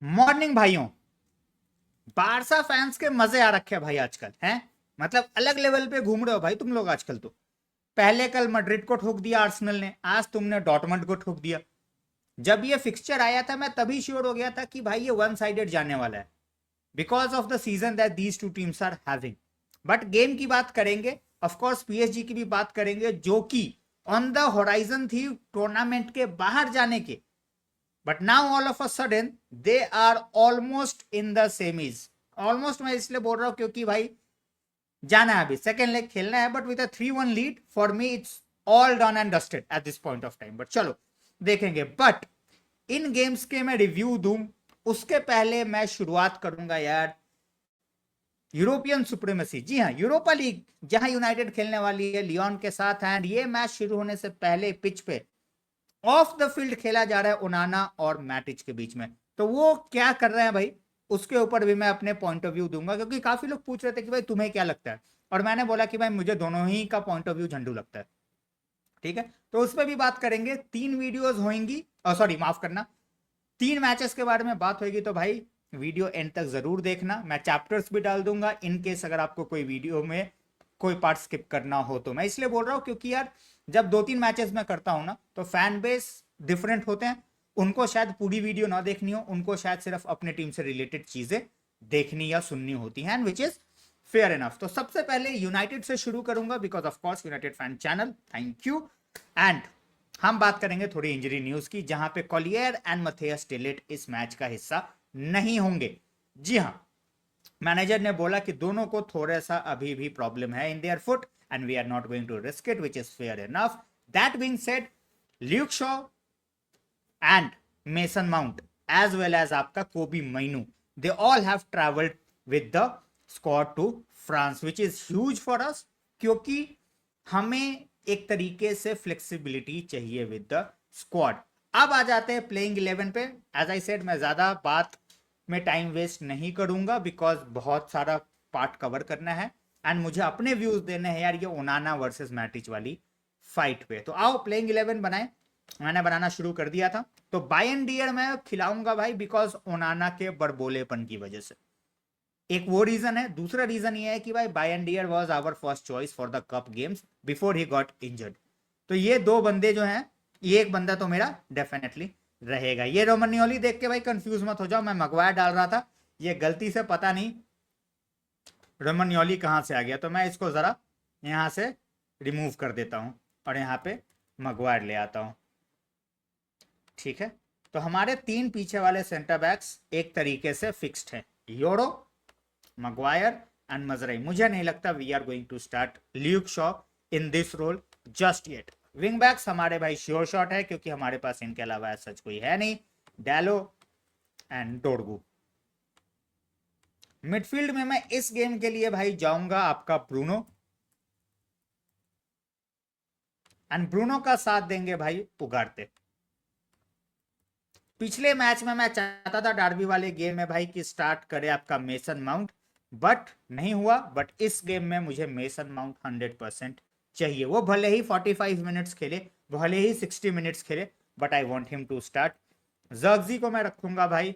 Morning भाइयों। Barca fans के मजे आ रखे हैं भाई आजकल हैं। मतलब अलग लेवल पे घूम रहे हो भाई तुम लोग आजकल। तो पहले कल मैड्रिड को ठोक दिया आर्सेनल ने, आज तुमने डॉर्टमंड को ठोक दिया। जब ये फिक्सचर आया था मैं तभी श्योर हो गया था कि भाई ये वन साइडेड जाने वाला है, because of the season that these two teams are having. But game की बात करेंगे, ऑफ कोर्स पीएसजी की भी बात करेंगे, जो कि ऑन द होराइजन थी टूर्नामेंट के बाहर जाने के। But now all of a sudden they are almost in the semis. Almost मैं इसलिए बोल रहा हूं क्योंकि भाई जाना है, अभी सेकेंड लेग खेलना है, but with a 3-1 lead for me it's all done and dusted eight this point of time. But चलो देखेंगे। बट इन गेम्स के मैं रिव्यू दूं उसके पहले मैं शुरुआत करूंगा यार यूरोपियन सुप्रीमेसी। जी हाँ, यूरोपा लीग जहां यूनाइटेड खेलने वाली है लियोन के साथ। एंड ये मैच शुरू होने से पहले पिच पे ऑफ द फील्ड खेला जा रहा है ओनाना और मैटिच के बीच में। तो वो क्या कर रहे हैं भाई, उसके ऊपर भी मैं अपने पॉइंट ऑफ व्यू दूंगा, क्योंकि काफी लोग पूछ रहे थे कि भाई तुम्हें क्या लगता है, और मैंने बोला कि भाई मुझे दोनों ही का पॉइंट ऑफ व्यू झंडू लगता है। ठीक है, तो उस पर भी बात करेंगे। 3 वीडियोस होंगी, सॉरी माफ करना, 3 मैचेस के बारे में बात होगी। तो भाई वीडियो एंड तक जरूर देखना। मैं चैप्टर्स भी डाल दूंगा इन केस अगर आपको कोई वीडियो में कोई पार्ट स्किप करना हो तो। मैं इसलिए बोल रहा हूं क्योंकि यार जब 2-3 मैचेस में करता हूं ना तो फैन बेस डिफरेंट होते हैं। उनको शायद पूरी वीडियो ना देखनी हो, उनको शायद सिर्फ अपने टीम से रिलेटेड चीजें देखनी या सुननी होती हैं, विच इज फेयर इनफ। तो सबसे पहले यूनाइटेड से शुरू करूंगा because of course United fan channel, thank you. And हम बात करेंगे थोड़ी इंजरी न्यूज की, जहां पे कॉलियर एंड मथेयस टिलेट इस मैच का हिस्सा नहीं होंगे। जी हां, मैनेजर ने बोला कि दोनों को थोड़ा सा अभी भी प्रॉब्लम है in their foot and we are not going to risk it, which is fair enough. That being said, Luke Shaw and Mason Mount as well as आपका Kobbie Mainoo, they all have travelled with the squad to France, which is huge for us, क्योंकि हमें एक तरीके से flexibility चाहिए with the squad. अब आ जाते हैं प्लेइंग 11 पे। एज आई सेड, मैं ज्यादा बात में टाइम वेस्ट नहीं करूंगा बिकॉज बहुत सारा पार्ट कवर करना है एंड मुझे अपने व्यूज देने हैं यार ये ओनाना वर्सेस मैटिच वाली फाइट पे। तो आओ प्लेइंग 11 बनाए। मैंने बनाना शुरू कर दिया था। तो बायन डियर मैं खिलाऊंगा भाई बिकॉज ओनाना के बड़बोलेपन की वजह से। एक वो रीजन है। दूसरा रीजन ये है कि भाई Bayindir was our first choice for the cup games before he got injured. तो ये दो बंदे जो हैं, ये एक बंदा तो मेरा डेफिनेटली रहेगा। ये रोमानियोली देख के भाई कंफ्यूज मत हो जाओ, मैं मगवायर डाल रहा था, ये गलती से पता नहीं रोमानियोली कहां से आ गया। तो मैं इसको जरा यहां से रिमूव कर देता हूं और यहां पे मगवायर ले आता हूं। ठीक है, तो हमारे 3 पीछे वाले सेंटर बैक्स एक तरीके से फिक्स्ड हैं, योरो, मगवायर एंड मजराई। मुझे नहीं लगता we are going to start Luke Shaw in this role just yet. Wing backs हमारे भाई श्योर शॉट है क्योंकि हमारे पास इनके अलावा सच कोई है नहीं, डैलो एंड डोरगू। मिडफील्ड में मैं इस गेम के लिए भाई जाऊंगा आपका ब्रूनो, एंड ब्रूनो का साथ देंगे भाई उगारते। पिछले मैच में मैं चाहता था डार्बी वाले गेम में भाई कि स्टार्ट करे आपका मेसन माउंट, बट नहीं हुआ। बट इस गेम में मुझे मेसन माउंट 100% चाहिए। वो भले ही 45 मिनट्स खेले, भले ही 60 मिनट्स खेले, but I want him to start. जर्गजी को मैं रखूंगा भाई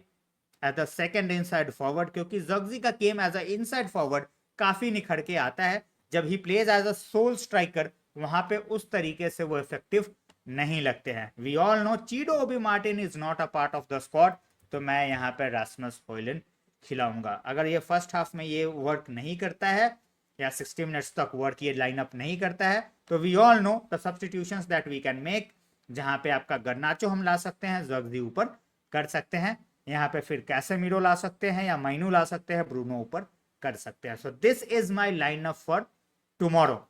as a second inside forward, क्योंकि जर्गजी का game as a inside forward काफी निखर के आता है। जब ही plays as a sole striker वहां पे उस तरीके से वो इफेक्टिव नहीं लगते हैं। We all know Chido Obi Martin is not a part of the squad, तो मैं यहाँ पे रास्मस हॉयलैंड खिलाऊंगा। अगर ये फर्स्ट हाफ में ये वर्क नहीं करता है या 60 मिनट्स तक वर्क ये लाइनअप नहीं करता है, तो we all know the substitutions that we can make, जहां पे आपका गर्नाचो हम ला सकते हैं, जर्गजी ऊपर कर सकते हैं, यहाँ पे फिर कैसेमीरो ला सकते हैं या माइनू ला सकते हैं, ब्रूनो ऊपर कर सकते हैं। So this is my lineup for tomorrow.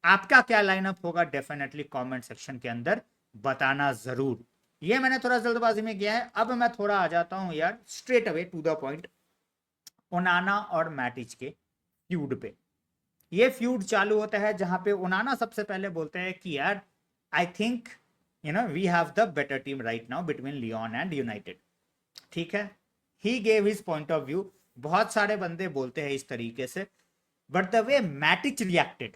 आपका क्या लाइनअप होगा डेफिनेटली कमेंट सेक्शन के अंदर बताना जरूर। ये मैंने थोड़ा जल्दबाजी में किया है। अब मैं थोड़ा आ जाता हूं यार straight away to the point, Onana और मैटिच के फ्यूड पे। ये फ्यूड चालू होता है जहां पे ओनाना सबसे पहले बोलते हैं कि यार I think we have the better team right now between Lyon and United. ठीक है, he gave his point of view. बहुत सारे बंदे बोलते हैं इस तरीके से, but the way Matic reacted,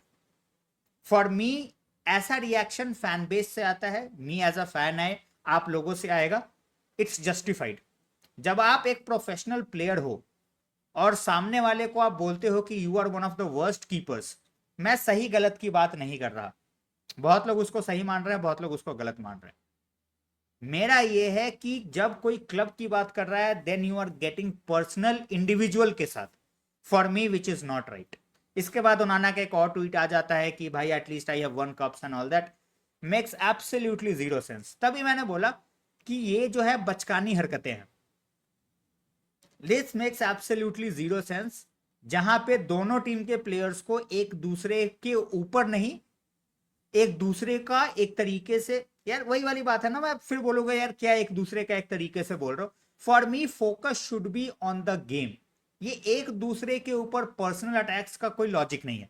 for me ऐसा रिएक्शन फैन बेस से आता है, मी एज अ फैन है, आप लोगों से आएगा, इट्स जस्टिफाइड। जब आप एक प्रोफेशनल प्लेयर हो और सामने वाले को आप बोलते हो कि you are one of the worst keepers, मैं सही गलत की बात नहीं कर रहा, बहुत लोग उसको सही मान रहे हैं, बहुत लोग उसको गलत मान रहे हैं। मेरा ये है कि जब कोई क्लब की बात कर रहा है then you are getting personal individual के साथ, for me which is not right. इसके बाद ओनाना का एक और ट्वीट आ जाता है कि भाई at least I have one cups and all that, makes absolutely zero sense. तभी मैंने बोला कि ये जो है बचकानी हरकतें हैं, this makes absolutely zero sense, जहां पे दोनों टीम के प्लेयर्स को एक दूसरे के ऊपर नहीं, एक दूसरे का एक तरीके से, यार वही वाली बात है ना, मैं फिर बोलूंगा यार क्या एक दूसरे का एक तरीके से बोल रहा हूं। For me focus should be on the game, ये एक दूसरे के ऊपर पर्सनल अटैक्स का कोई लॉजिक नहीं है।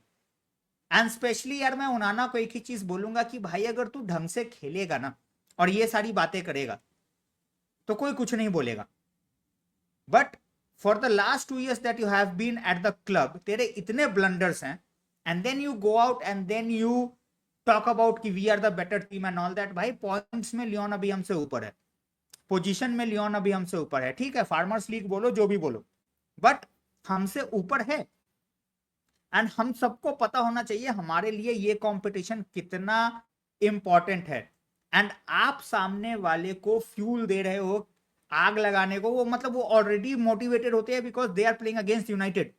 एंड स्पेशली यार मैं उनाना को एक ही चीज बोलूंगा कि भाई अगर तू ढंग से खेलेगा ना और ये सारी बातें करेगा तो कोई कुछ नहीं बोलेगा, but for the last 2 years that you have been at the club, तेरे इतने ब्लंडर्स हैं and then you go out and then you talk about कि we are the better team and all that. भाई points में Lyon अभी हमसे ऊपर है, पोजीशन में लियोन अभी हमसे ऊपर है, ठीक है फार्मर्स लीग बोलो जो भी बोलो, बट हमसे ऊपर है। एंड हम सबको पता होना चाहिए हमारे लिए ये कंपटीशन कितना इंपॉर्टेंट है। एंड आप सामने वाले को फ्यूल दे रहे हो आग लगाने को, वो मतलब वो ऑलरेडी मोटिवेटेड होते हैं because they are playing against United,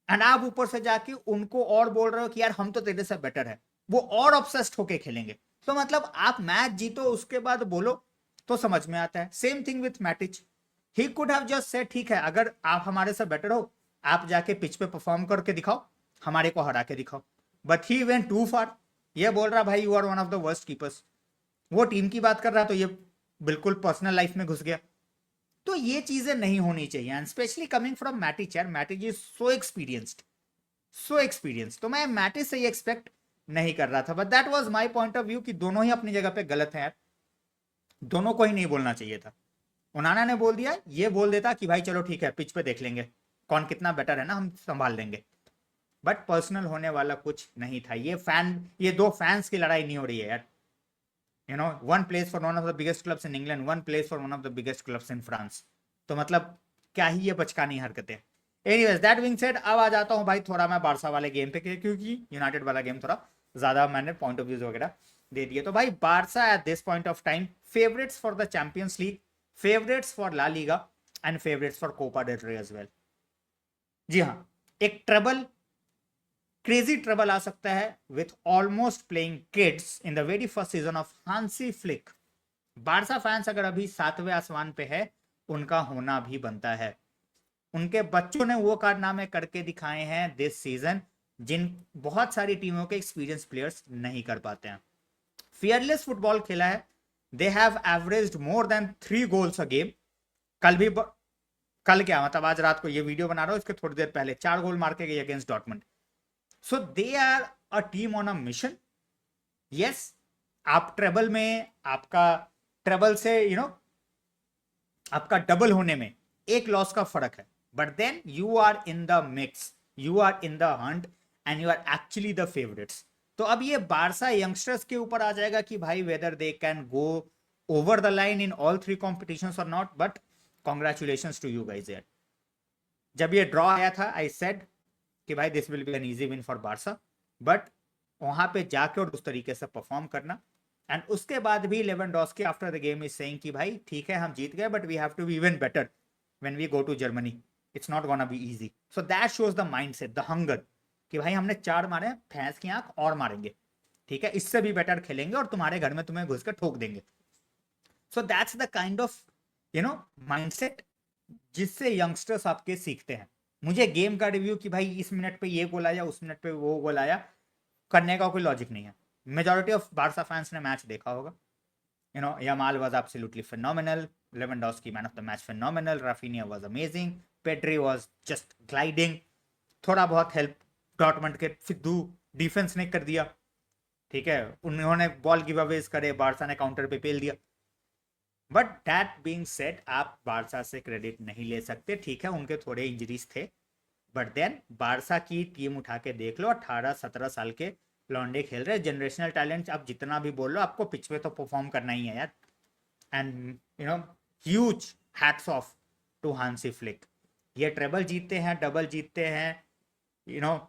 and आप ऊपर से जाके उनको और बोल रहे हो कि यार हम तो तेरे से बेटर है, वो और ऑब्सेस्ड होके खेलेंगे। तो मतलब आप मैच जीतो उसके बाद बोलो तो समझ में आता है। Same thing with मैटिच, he could have just said ठीक है अगर आप हमारे से बेटर हो आप जाके पिच पे परफॉर्म करके दिखाओ, हमारे को हरा के दिखाओ, but he went too far. ये बोल रहा भाई you are one of the worst keepers, वो टीम की बात कर रहा तो ये बिल्कुल पर्सनल लाइफ में घुस गया। तो ये चीजें नहीं होनी चाहिए and specially coming from Matic, यार Matic is so experienced, so experience, तो मैं मैटिच से ये एक्सपेक्ट नहीं कर रहा था। But that was my point of view कि दोनों ही अपनी जगह पे गलत हैं यार, दोनों को ही नहीं बोलना चाहिए था। उनाना ने बोल दिया, ये बोल देता कि भाई चलो ठीक है पिच पे देख लेंगे कौन कितना बेटर है ना, हम संभाल लेंगे, बट पर्सनल होने वाला कुछ नहीं था। ये दो फैंस की लड़ाई नहीं हो रही है यार, you know one place for one of the biggest clubs in England, one place for one of the biggest clubs in France, तो मतलब क्या ही ये बचकानी हरकतें। एनीवेज दैट बीइंग सेड, अब आ जाता हूँ भाई थोड़ा मैं बारसा वाले गेम पे, क्योंकि यूनाइटेड वाला गेम थोड़ा ज्यादा मैंने पॉइंट ऑफ व्यूज वगैरह दे दिए। तो भाई Barca at this point of time favourites for the Champions League, favourites for La Liga and favourites for Copa del Rey as well. जी हाँ, एक ट्रबल, क्रेजी ट्रबल आ सकता है with almost playing kids in the very first season of Hansi Flick. Barca fans अगर अभी 7वें आसमान पे है, उनका होना भी बनता है। उनके बच्चों ने वो कारनामे करके दिखाए हैं दिस सीजन जिन बहुत सारी टीमों के एक्सपीरियंस प्लेयर्स नहीं कर पाते हैं। फियरलेस फुटबॉल खेला है, they have averaged more than 3 goals a game. कल क्या मतलब आज रात को ये वीडियो बना रहा हूं इसके थोड़ी देर पहले 4 गोल मार के गए against Dortmund. So they are a team on a mission. Yes, आप ट्रेबल में, आपका ट्रेबल से आपका डबल होने में एक लॉस का फर्क है, but then you are in the mix, you are in the hunt and you are actually the favourites. तो अब ये बारसा यंगस्टर्स के ऊपर आ जाएगा कि भाई whether they can go over the line in all 3 competitions और not, but congratulations to you guys यार। जब ये ड्रॉ आया था आई सेड कि भाई this will be an easy win for Barça, but वहां पे जाके और उस तरीके से परफॉर्म करना। एंड उसके बाद भी Lewandowski after the game is saying कि भाई ठीक है हम जीत गए but we have to be even better when we go to Germany, it's not gonna be easy. So that shows the mindset, the hunger कि भाई हमने 4 मारे, भैंस की आंख और मारेंगे, ठीक है इससे भी बेटर खेलेंगे और तुम्हारे घर में तुम्हें घुस कर ठोक देंगे। So that's the kind of mindset जिससे यंगस्टर्स आपके सीखते हैं। मुझे गेम का रिव्यू कि भाई इस मिनट पे ये गोल आया उस मिनट पे वो गोल आया करने का कोई लॉजिक नहीं है। मेजॉरिटी ऑफ बारसा फैंस ने मैच देखा होगा। Yamal was absolutely phenomenal, Lewandowski man of the match phenomenal, Rafinha was amazing, Pedri was just gliding, थोड़ा बहुत हेल्प डॉर्टमंड के फिद्दू डिफेंस ने कर दिया, ठीक है उन्होंने बॉल गिव अवेज करे, बारसा ने काउंटर पे पेल दिया। बट दैट बीइंग सेड, आप बारसा से क्रेडिट नहीं ले सकते, ठीक है उनके थोड़े इंजरीज थे, बट देन बारसा की टीम उठा के देख लो, 18-17 साल के लॉन्डे खेल रहे, जनरेशनल टैलेंट आप जितना भी बोल लो आपको पिच पे तो परफॉर्म करना ही है यार। And huge hats off to Hansi Flick. ये ट्रेबल जीतते हैं, डबल जीतते हैं,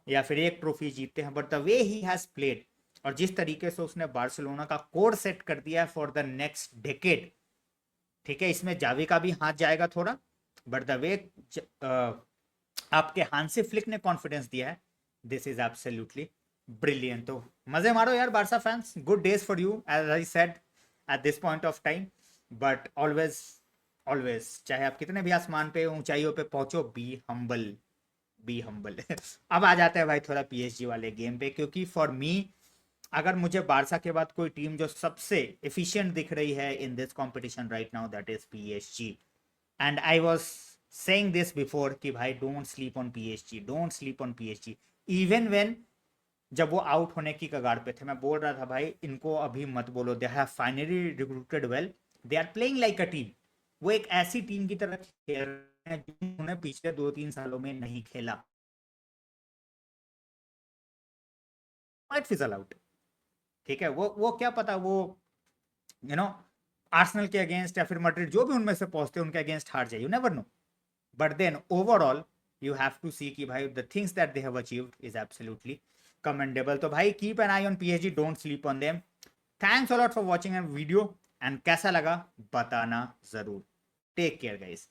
या फिर एक ट्रॉफी जीतते हैं, but the way he has played और जिस तरीके से उसने बार्सिलोना का कोर सेट कर दिया है फॉर द नेक्स्ट डेकेड, ठीक है, इसमें जावी का भी हाथ जाएगा थोड़ा, बट द वे आपके हांसी फ्लिक ने कॉन्फिडेंस दिया है, दिस इज एब्सोल्युटली ब्रिलियंट। तो मजे मारो यार Barca fans, good days for you as I said at this point of time, but always always चाहे आप कितने भी आसमान पे ऊंचाइयों पे पहुंचो, बी हम्बल। अब आ जाते हैं भाई थोड़ा पीएसजी वाले गेम पे, क्योंकि फॉर मी अगर मुझे बारसा के बाद कोई टीम जो सबसे एफिशिएंट दिख रही है in this competition right now, that is PSG. And I was saying this before कि भाई don't sleep on PSG, don't sleep on PSG. Even when जब वो आउट होने की कगार पे थे, मैं बोल रहा था भाई इनको अभी मत बोलो, they have finally recruited well, they are playing like a team. वो एक ऐसी टीम की तरह खेल रहे हैं जिन्होंने पिछले 2-3 सालों में नहीं खेला, माइट फिजल आउट, ठीक है, वो क्या पता, वो यू नो आर्सेनल के अगेंस्ट या फिर मैड्रिड जो भी उनमें से पहुंचते हैं उनके अगेंस्ट हार जाए, you never know, but then overall you have to see कि भाई the things that they have achieved is absolutely commendable. तो भाई keep an eye on PSG, don't sleep on them. Thanks a lot for watching an video, and कैसा लगा बताना जरूर। Take care guys.